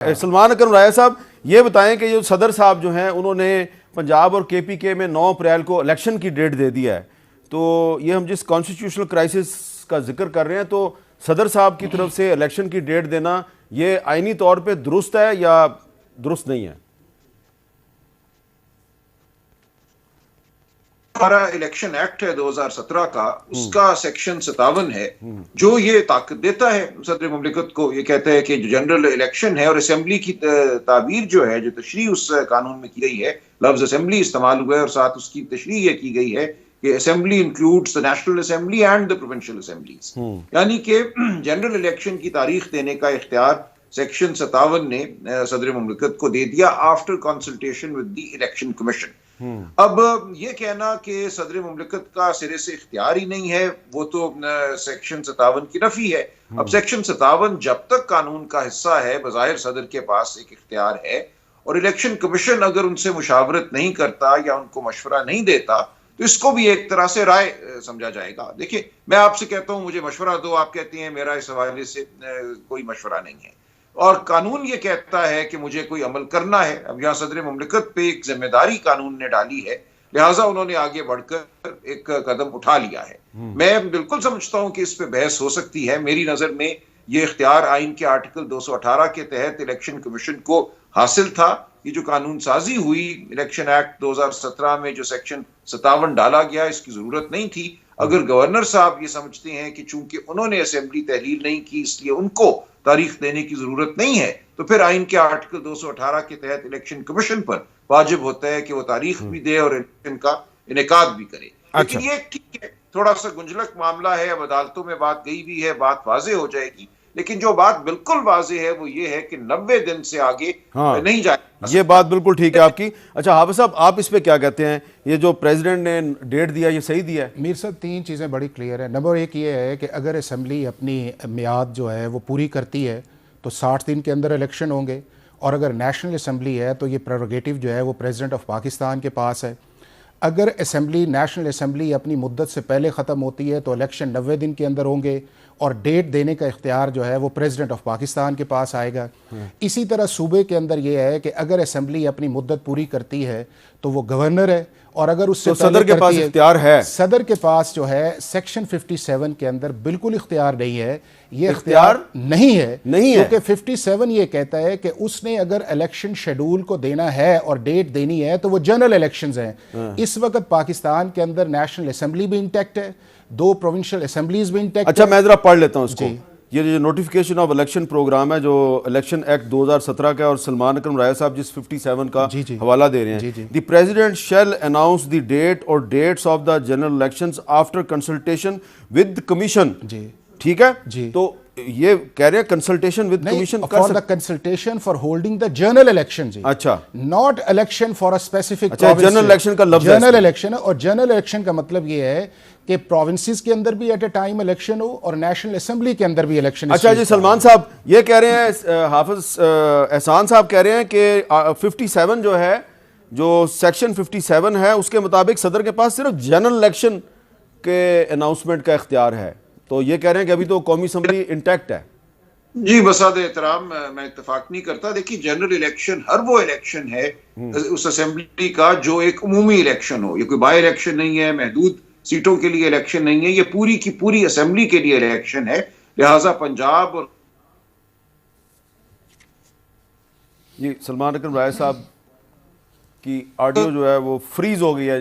سلمان اکرم رائے صاحب یہ بتائیں کہ جو صدر صاحب جو ہیں انہوں نے پنجاب اور کے پی کے میں 9 اپریل کو الیکشن کی ڈیٹ دے دیا ہے، تو یہ ہم جس کانسٹیٹیوشنل کرائسس کا ذکر کر رہے ہیں تو صدر صاحب کی طرف سے الیکشن کی ڈیٹ دینا یہ آئینی طور پہ درست ہے یا درست نہیں ہے؟ ہمارا الیکشن ایکٹ ہے 2017 کا، اس کا سیکشن 57 ہے جو یہ طاقت دیتا ہے صدر مملکت کو، یہ کہتا ہے کہ جو جنرل الیکشن ہے اور اسمبلی کی تعبیر جو ہے، جو تشریح اس قانون میں کی گئی ہے، لفظ اسمبلی استعمال ہوا ہے اور ساتھ اس کی تشریح یہ کی گئی ہے کہ assembly includes the national assembly and the provincial assemblies, یعنی کہ جنرل الیکشن کی تاریخ دینے کا اختیار سیکشن 57 نے صدر مملکت کو دے دیا after consultation with the election commission. اب یہ کہنا کہ صدر مملکت کا سرے سے اختیار ہی نہیں ہے، وہ تو سیکشن 57 کی نفی ہے۔ اب سیکشن 57 جب تک قانون کا حصہ ہے، بظاہر صدر کے پاس ایک اختیار ہے، اور الیکشن کمیشن اگر ان سے مشاورت نہیں کرتا یا ان کو مشورہ نہیں دیتا تو اس کو بھی ایک طرح سے رائے سمجھا جائے گا۔ دیکھیں، میں آپ سے کہتا ہوں مجھے مشورہ دو، آپ کہتے ہیں میرا اس حوالے سے کوئی مشورہ نہیں ہے، اور قانون یہ کہتا ہے کہ مجھے کوئی عمل کرنا ہے۔ اب یہاں صدر مملکت پہ ایک ذمہ داری قانون نے ڈالی ہے، لہٰذا انہوں نے آگے بڑھ کر ایک قدم اٹھا لیا ہے۔ میں بالکل سمجھتا ہوں کہ اس پہ بحث ہو سکتی ہے۔ میری نظر میں یہ اختیار آئین کے آرٹیکل 218 کے تحت الیکشن کمیشن کو حاصل تھا۔ یہ جو قانون سازی ہوئی الیکشن ایکٹ 2017 میں جو سیکشن 57 ڈالا گیا، اس کی ضرورت نہیں تھی۔ اگر گورنر صاحب یہ سمجھتے ہیں کہ چونکہ انہوں نے اسمبلی تحلیل نہیں کی اس لیے ان کو تاریخ دینے کی ضرورت نہیں ہے، تو پھر آئین کے آرٹیکل 218 کے تحت الیکشن کمیشن پر واجب ہوتا ہے کہ وہ تاریخ بھی دے اور الیکشن کا انعقاد بھی کرے۔ لیکن یہ ٹھیک ہے، تھوڑا سا گنجلک معاملہ ہے، اب عدالتوں میں بات گئی بھی ہے، بات واضح ہو جائے گی، لیکن جو بات بالکل واضح ہے وہ یہ ہے کہ 90 دن سے آگے نہیں جائے۔ یہ بات بالکل ٹھیک ہے آپ کی۔ اچھا حافظ صاحب، آپ اس پہ کیا کہتے ہیں؟ یہ جو پریزیڈنٹ نے ڈیٹ دیا یہ صحیح دیا ہے؟ میر صاحب، 3 چیزیں بڑی کلیئر ہیں۔ نمبر 1 یہ ہے کہ اگر اسمبلی اپنی میعاد جو ہے وہ پوری کرتی ہے تو 60 دن کے اندر الیکشن ہوں گے، اور اگر نیشنل اسمبلی ہے تو یہ پریروگیٹو جو ہے وہ پریزیڈنٹ آف پاکستان کے پاس ہے۔ اگر اسمبلی نیشنل اسمبلی اپنی مدت سے پہلے ختم ہوتی ہے تو الیکشن 90 دن کے اندر ہوں گے، اور ڈیٹ دینے کا اختیار جو ہے وہ پریزیڈنٹ آف پاکستان کے پاس آئے گا۔ اسی طرح صوبے کے اندر یہ ہے کہ اگر اسمبلی اپنی مدت پوری کرتی ہے تو وہ گورنر ہے، اور اگر اس سے صدر کے پاس اختیار ہے، صدر کے پاس جو ہے سیکشن 57 کے اندر بالکل اختیار نہیں ہے۔ یہ اختیار نہیں ہے کیونکہ 57 یہ کہتا ہے کہ اس نے اگر الیکشن شیڈول کو دینا ہے اور ڈیٹ دینی ہے تو وہ جنرل الیکشنز ہیں۔ اس وقت پاکستان کے اندر نیشنل اسمبلی بھی انٹیکٹ ہے، 2 پروونشل اسمبلیز بھی انٹیکٹ ہے۔ اچھا میں ذرا پڑھ لیتا ہوں اس کو۔ یہ جو نوٹیفیکیشن آف الیکشن پروگرام ہے جو الیکشن ایکٹ 2017 کا، اور سلمان اکرم رائے صاحب جس 57 کا حوالہ دے رہے ہیں، the president shall announce the date اور dates of the general elections after consultation with commission. ٹھیک ہے، تو یہ کہہ رہے ہیں consultation with commission for the consultation for holding the general election, اچھا not election for a specific. General election کا لفظ جنرل الیکشن ہے، اور جنرل الیکشن کا مطلب یہ ہے کہ پروونسز کے اندر بھی ایٹ اے ٹائم الیکشن ہو اور نیشنل اسمبلی کے اندر بھی الیکشن۔ اچھا جی، سلمان صاحب یہ کہہ رہے ہیں، حافظ احسان صاحب کہہ رہے ہیں کہ 57 جو ہے، جو سیکشن 57 ہے، اس کے مطابق صدر کے پاس صرف جنرل الیکشن کے اناؤنسمنٹ کا اختیار ہے، تو یہ کہہ رہے ہیں کہ ابھی تو قومی اسمبلی انٹیکٹ ہے۔ جی بساد احترام، میں اتفاق نہیں کرتا۔ دیکھیے، جنرل الیکشن ہر وہ الیکشن ہے اس اسمبلی کا جو ایک عمومی الیکشن ہو، یہ کوئی بائی الیکشن نہیں ہے، محدود سیٹوں کے لیے الیکشن نہیں ہے، یہ پوری کی پوری اسمبلی کے لیے الیکشن ہے۔ لہٰذا پنجاب اور جی سلمان اکرم رائے صاحب کی آڈیو جو ہے وہ فریز ہو گئی ہے جی۔